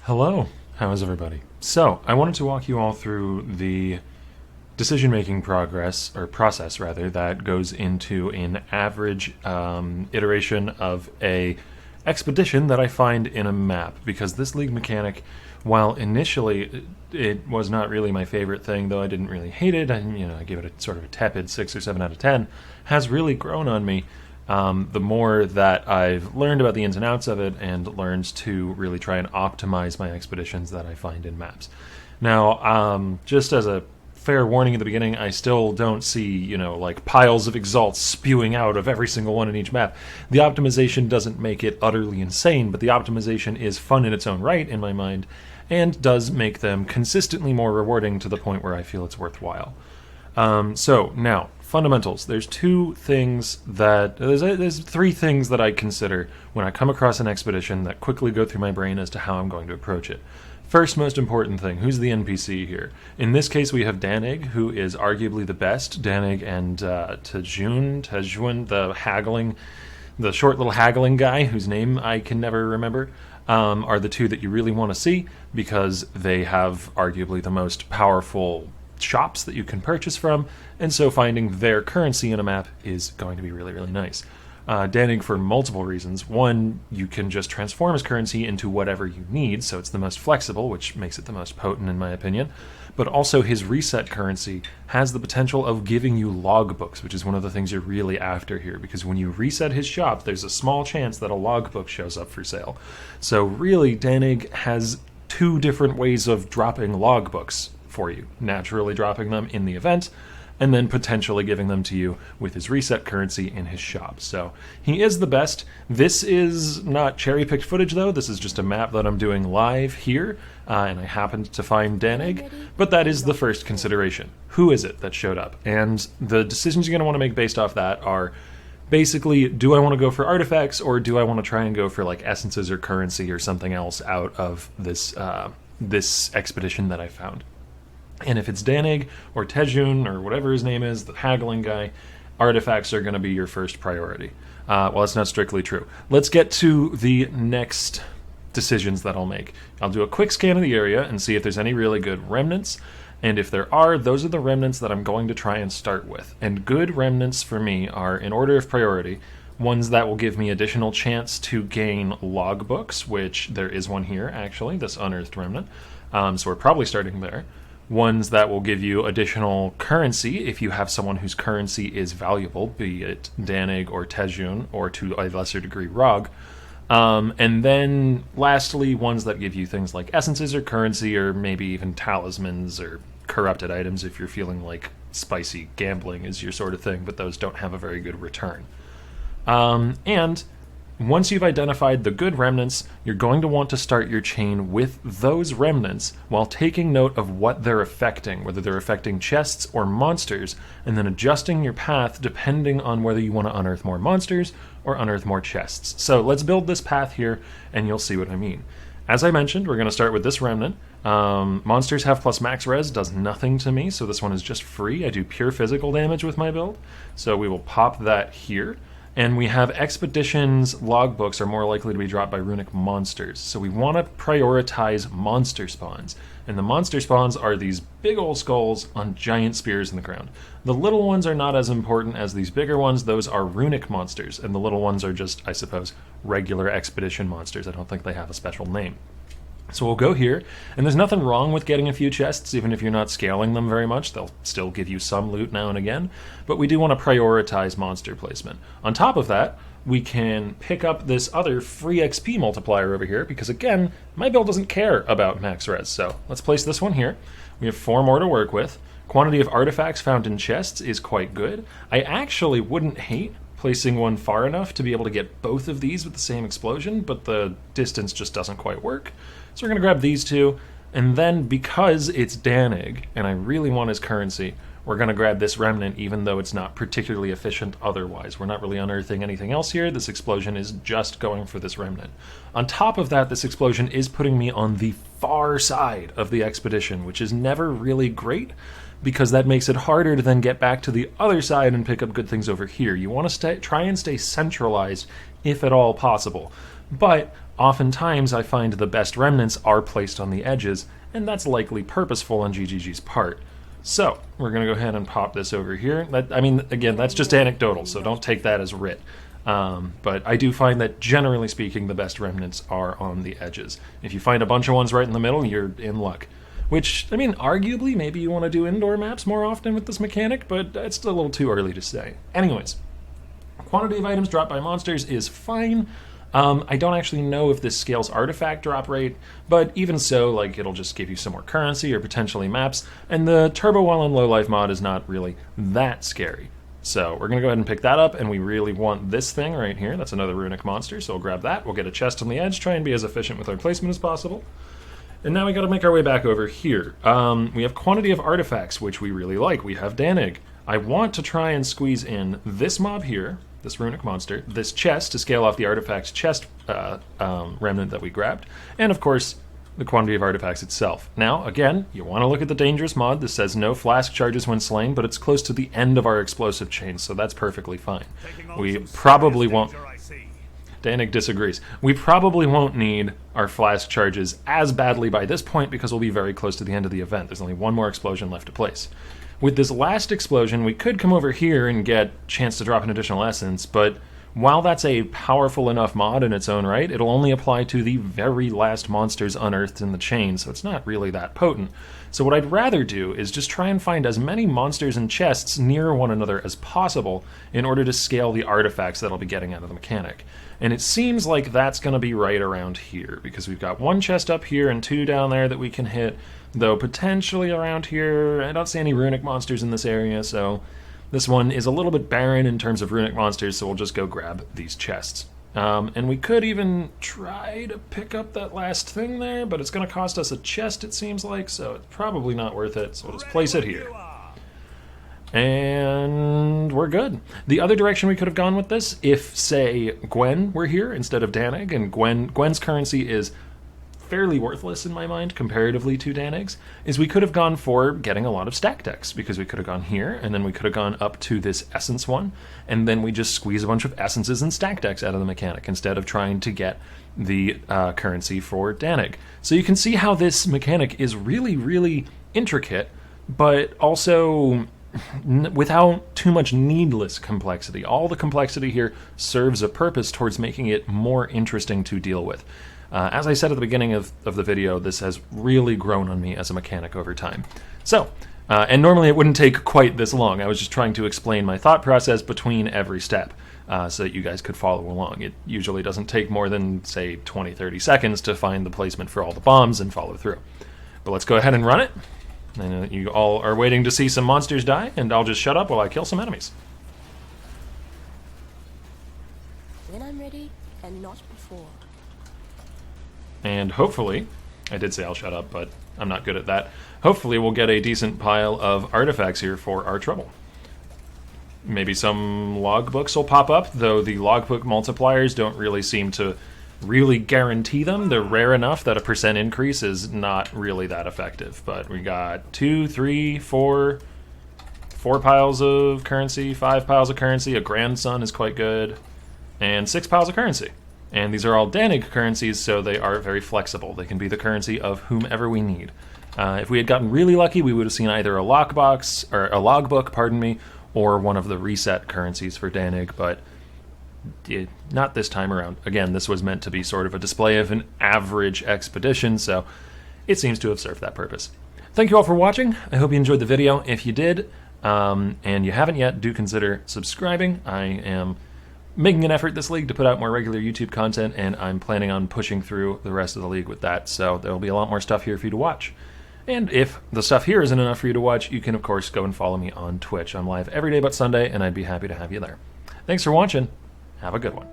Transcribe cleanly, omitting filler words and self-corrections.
Hello, how is everybody? So, I wanted to walk you all through the decision-making process rather, that goes into an average iteration of a expedition that I find in a map, because this league mechanic, while initially it was not really my favorite thing, though I didn't really hate it, and I gave it a sort of a tepid 6 or 7 out of 10, has really grown on me. The more that I've learned about the ins and outs of it and learned to really try and optimize my expeditions that I find in maps. Now, just as a fair warning at the beginning, I still don't see, like piles of exalts spewing out of every single one in each map. The optimization doesn't make it utterly insane, but the optimization is fun in its own right, in my mind, and does make them consistently more rewarding to the point where I feel it's worthwhile. So now, fundamentals. There's three things that I consider when I come across an expedition that quickly go through my brain as to how I'm going to approach it. First most important thing, who's the NPC here? In this case, we have Danig, who is arguably the best. Danig and Tejun, the short little haggling guy, whose name I can never remember, are the two that you really want to see, because they have arguably the most powerful shops that you can purchase from, and so finding their currency in a map is going to be really, really nice. Danig for multiple reasons. One, you can just transform his currency into whatever you need, so it's the most flexible, which makes it the most potent in my opinion. But also his reset currency has the potential of giving you logbooks, which is one of the things you're really after here, because when you reset his shop, there's a small chance that a logbook shows up for sale. So really, Danig has two different ways of dropping logbooks for you. Naturally dropping them in the event, and then potentially giving them to you with his reset currency in his shop. So he is the best. This is not cherry-picked footage, though. This is just a map that I'm doing live here, and I happened to find Danig, but that is the first consideration. Who is it that showed up? And the decisions you're going to want to make based off that are basically, do I want to go for artifacts, or do I want to try and go for like essences or currency or something else out of this expedition that I found? And if it's Danig or Tejun or whatever his name is, the haggling guy, artifacts are going to be your first priority. Well, that's not strictly true. Let's get to the next decisions that I'll make. I'll do a quick scan of the area and see if there's any really good remnants. And if there are, those are the remnants that I'm going to try and start with. And good remnants for me are, in order of priority, ones that will give me additional chance to gain logbooks, which there is one here, actually, this unearthed remnant. So we're probably starting there. Ones that will give you additional currency if you have someone whose currency is valuable, be it Danig or Tejun, or to a lesser degree Rog. And then lastly, ones that give you things like essences or currency, or maybe even talismans or corrupted items if you're feeling like spicy gambling is your sort of thing, but those don't have a very good return. And once you've identified the good remnants, you're going to want to start your chain with those remnants while taking note of what they're affecting, whether they're affecting chests or monsters, and then adjusting your path depending on whether you want to unearth more monsters or unearth more chests. So let's build this path here, and you'll see what I mean. As I mentioned, we're going to start with this remnant. Monsters have plus max res, does nothing to me, so this one is just free. I do pure physical damage with my build, so we will pop that here. And we have expeditions logbooks are more likely to be dropped by runic monsters. So we want to prioritize monster spawns. And the monster spawns are these big old skulls on giant spears in the ground. The little ones are not as important as these bigger ones. Those are runic monsters. And the little ones are just, I suppose, regular expedition monsters. I don't think they have a special name. So we'll go here, and there's nothing wrong with getting a few chests, even if you're not scaling them very much. They'll still give you some loot now and again, but we do want to prioritize monster placement. On top of that, we can pick up this other free XP multiplier over here, because again, my build doesn't care about max res, so let's place this one here. We have 4 more to work with. Quantity of artifacts found in chests is quite good. I actually wouldn't hate placing one far enough to be able to get both of these with the same explosion, but the distance just doesn't quite work. So we're going to grab these two, and then because it's Danig, and I really want his currency, we're going to grab this remnant even though it's not particularly efficient otherwise. We're not really unearthing anything else here. This explosion is just going for this remnant. On top of that, this explosion is putting me on the far side of the expedition, which is never really great, because that makes it harder to then get back to the other side and pick up good things over here. You want to try and stay centralized if at all possible. But oftentimes I find the best remnants are placed on the edges, and that's likely purposeful on GGG's part. So we're going to go ahead and pop this over here. I mean, again, that's just anecdotal, so don't take that as writ. But I do find that, generally speaking, the best remnants are on the edges. If you find a bunch of ones right in the middle, you're in luck. Which, I mean, arguably, maybe you want to do indoor maps more often with this mechanic, but it's still a little too early to say. Anyways, quantity of items dropped by monsters is fine. I don't actually know if this scales artifact drop rate, but even so, like, it'll just give you some more currency or potentially maps, and the Turbo While in Low Life mod is not really that scary. So we're going to go ahead and pick that up, and we really want this thing right here. That's another runic monster, so we'll grab that. We'll get a chest on the edge, try and be as efficient with our placement as possible. And now we got to make our way back over here. We have quantity of artifacts, which we really like. We have Danig. I want to try and squeeze in this mob here, this runic monster, this chest to scale off the artifacts chest remnant that we grabbed, and of course, the quantity of artifacts itself. Now, again, you want to look at the dangerous mod. This says no flask charges when slain, but it's close to the end of our explosive chain, so that's perfectly fine. We probably won't... Danik disagrees. We probably won't need our flask charges as badly by this point because we'll be very close to the end of the event. There's only one more explosion left to place. With this last explosion, we could come over here and get a chance to drop an additional essence, but while that's a powerful enough mod in its own right, it'll only apply to the very last monsters unearthed in the chain, so it's not really that potent. So what I'd rather do is just try and find as many monsters and chests near one another as possible in order to scale the artifacts that I'll be getting out of the mechanic. And it seems like that's going to be right around here, because we've got one chest up here and two down there that we can hit, though potentially around here. I don't see any runic monsters in this area, so this one is a little bit barren in terms of runic monsters, so we'll just go grab these chests. And we could even try to pick up that last thing there, but it's going to cost us a chest, it seems like, so it's probably not worth it, so we'll just place it here. And we're good. The other direction we could have gone with this, if, say, Gwen were here instead of Danig, and Gwen's currency is fairly worthless in my mind comparatively to Danig's, is we could have gone for getting a lot of stack decks, because we could have gone here, and then we could have gone up to this essence one, and then we just squeeze a bunch of essences and stack decks out of the mechanic instead of trying to get the currency for Danig. So you can see how this mechanic is really, really intricate, but also without too much needless complexity. All the complexity here serves a purpose towards making it more interesting to deal with. As I said at the beginning of the video, this has really grown on me as a mechanic over time. So, and normally it wouldn't take quite this long. I was just trying to explain my thought process between every step so that you guys could follow along. It usually doesn't take more than, say, 20-30 seconds to find the placement for all the bombs and follow through. But let's go ahead and run it. I know that you all are waiting to see some monsters die, and I'll just shut up while I kill some enemies. When I'm ready, and not before. And hopefully, I did say I'll shut up, but I'm not good at that. Hopefully we'll get a decent pile of artifacts here for our trouble. Maybe some logbooks will pop up, though the logbook multipliers don't really seem to really guarantee them. They're rare enough that a % increase is not really that effective. But we got 2, 3, 4 piles of currency, 5 piles of currency, a grandson is quite good, and 6 piles of currency. And these are all Danig currencies, so they are very flexible. They can be the currency of whomever we need. If we had gotten really lucky, we would have seen either a lockbox, or a logbook, pardon me, or one of the reset currencies for Danig, but not this time around. Again, this was meant to be sort of a display of an average expedition, so it seems to have served that purpose. Thank you all for watching. I hope you enjoyed the video. If you did, and you haven't yet, do consider subscribing. I am making an effort this league to put out more regular YouTube content, and I'm planning on pushing through the rest of the league with that, so there will be a lot more stuff here for you to watch. And if the stuff here isn't enough for you to watch, you can of course go and follow me on Twitch. I'm live every day but Sunday, and I'd be happy to have you there. Thanks for watching. Have a good one.